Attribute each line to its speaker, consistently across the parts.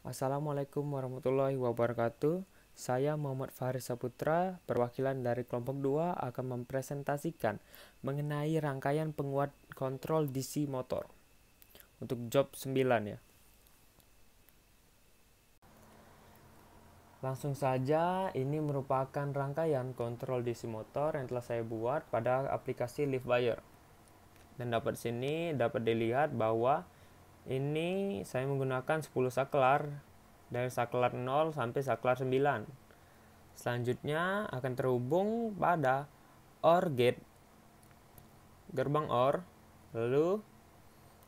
Speaker 1: Assalamualaikum warahmatullahi wabarakatuh. Saya Muhammad Faris Saputra, perwakilan dari kelompok 2 akan mempresentasikan mengenai rangkaian penguat kontrol DC motor untuk job 9 ya. Langsung saja, ini merupakan rangkaian kontrol DC motor yang telah saya buat pada aplikasi LiveWire. Dan dapat sini dapat dilihat bahwa ini saya menggunakan 10 saklar dari saklar 0 sampai saklar 9. Selanjutnya akan terhubung pada OR gate, gerbang OR, lalu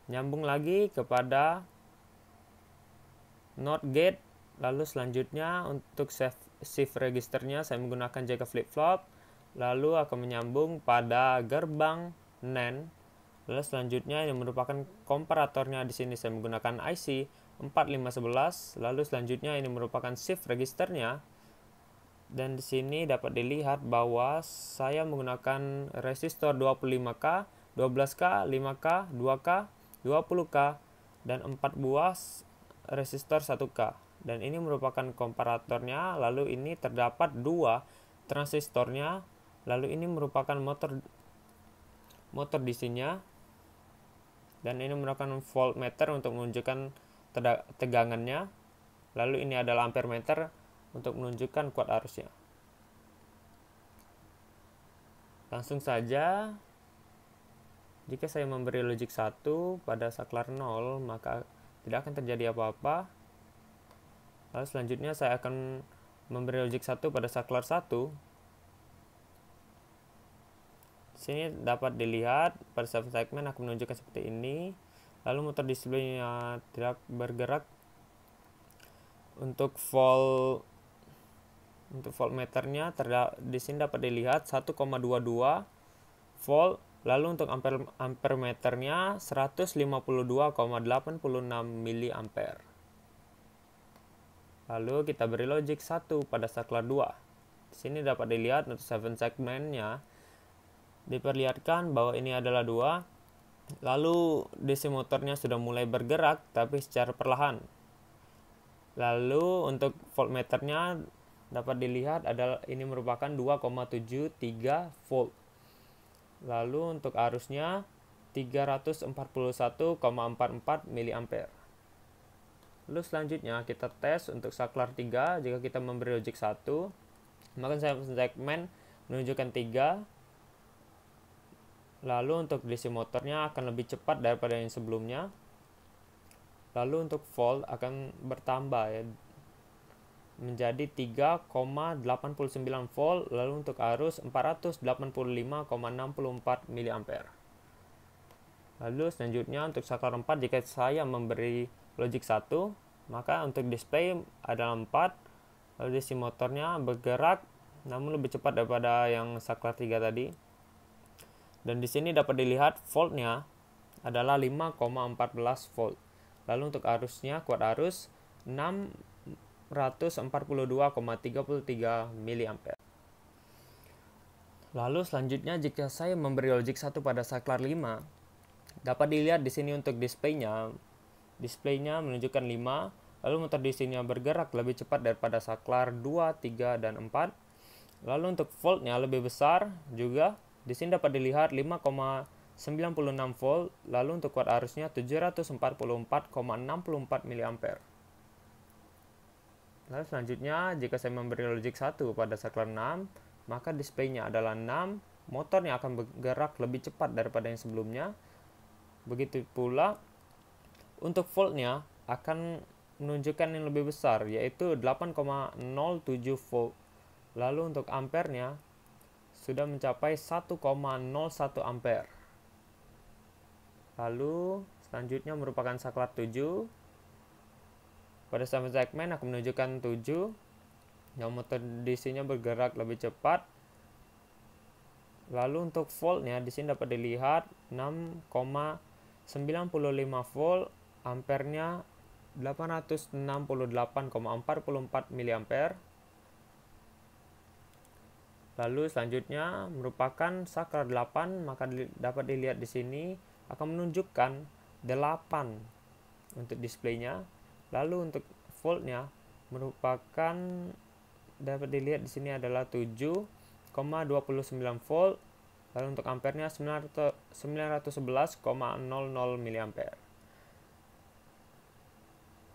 Speaker 1: nyambung lagi kepada NOT gate, lalu selanjutnya untuk shift registernya saya menggunakan jaga flip flop, lalu akan menyambung pada gerbang NAND. Lalu selanjutnya ini merupakan komparatornya, di sini saya menggunakan IC 4511. Lalu selanjutnya ini merupakan shift registernya. Dan di sini dapat dilihat bahwa saya menggunakan resistor 25K, 12K, 5K, 2K, 20K, dan 4 buah resistor 1K. Dan ini merupakan komparatornya. Lalu ini terdapat 2 transistornya. Lalu ini merupakan motor DC-nya. Dan ini merupakan voltmeter untuk menunjukkan tegangannya. Lalu ini adalah ampermeter untuk menunjukkan kuat arusnya. Langsung saja, jika saya memberi logic 1 pada saklar 0, maka tidak akan terjadi apa-apa. Lalu selanjutnya saya akan memberi logic 1 pada saklar 1. Sini dapat dilihat pada segmen akan menunjukkan seperti ini. Lalu motor display-nya tidak bergerak. Untuk voltmeternya di sini dapat dilihat 1,22 volt. Lalu untuk ampermeternya 152,86 mA. Lalu kita beri logic 1 pada saklar 2. Di sini dapat dilihat untuk 7 segmennya diperlihatkan bahwa ini adalah 2. Lalu DC motornya sudah mulai bergerak tapi secara perlahan. Lalu untuk voltmeternya dapat dilihat adalah ini merupakan 2,73 volt. Lalu untuk arusnya 341,44 mA. Lalu selanjutnya kita tes untuk saklar 3. Jika kita memberi logic 1, maka segmen menunjukkan 3. Lalu untuk DC motornya akan lebih cepat daripada yang sebelumnya. Lalu untuk volt akan bertambah ya, menjadi 3,89 volt. Lalu untuk arus 485,64 mA. Lalu selanjutnya untuk saklar 4, jika saya memberi logic 1, maka untuk display adalah 4. Lalu DC motornya bergerak namun lebih cepat daripada yang saklar 3 tadi. Dan di sini dapat dilihat voltnya adalah 5,14 volt. Lalu untuk arusnya, kuat arus 642,33 mA. Lalu selanjutnya jika saya memberi logic 1 pada saklar 5, dapat dilihat di sini untuk displaynya menunjukkan 5. Lalu motor DC-nya bergerak lebih cepat daripada saklar 2, 3, dan 4. Lalu untuk voltnya lebih besar juga. Di sini dapat dilihat 5,96 volt. Lalu untuk kuat arusnya 744,64 mA. Lalu selanjutnya jika saya memberi logic 1 pada saklar 6, maka displaynya adalah 6. Motornya akan bergerak lebih cepat daripada yang sebelumnya. Begitu pula untuk voltnya akan menunjukkan yang lebih besar, yaitu 8,07 volt. Lalu untuk ampernya sudah mencapai 1,01 ampere. Lalu selanjutnya merupakan saklar 7. Pada segmen akan menunjukkan 7. Yang motor DC-nya bergerak lebih cepat. Lalu untuk voltnya di sini dapat dilihat 6,95 volt, ampernya 868,44 mA. Lalu selanjutnya merupakan saklar 8, maka dapat dilihat di sini akan menunjukkan 8 untuk displaynya. Lalu untuk voltnya merupakan, dapat dilihat di sini adalah 7,29 volt. Lalu untuk ampernya 911,00 mA.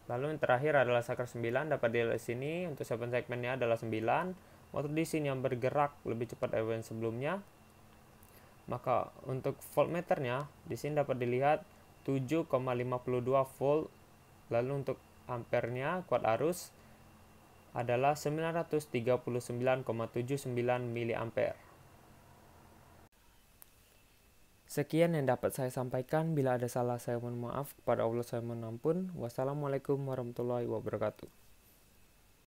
Speaker 1: Lalu yang terakhir adalah saklar 9, dapat dilihat di sini untuk segmennya adalah 9. Motor DC yang bergerak lebih cepat dari yang sebelumnya. Maka untuk voltmeternya di sini dapat dilihat 7,52 volt. Lalu untuk ampernya kuat arus adalah 939,79 mA. Sekian yang dapat saya sampaikan. Bila ada salah, saya mohon maaf. Kepada Allah saya mohon ampun. Wassalamualaikum warahmatullahi wabarakatuh.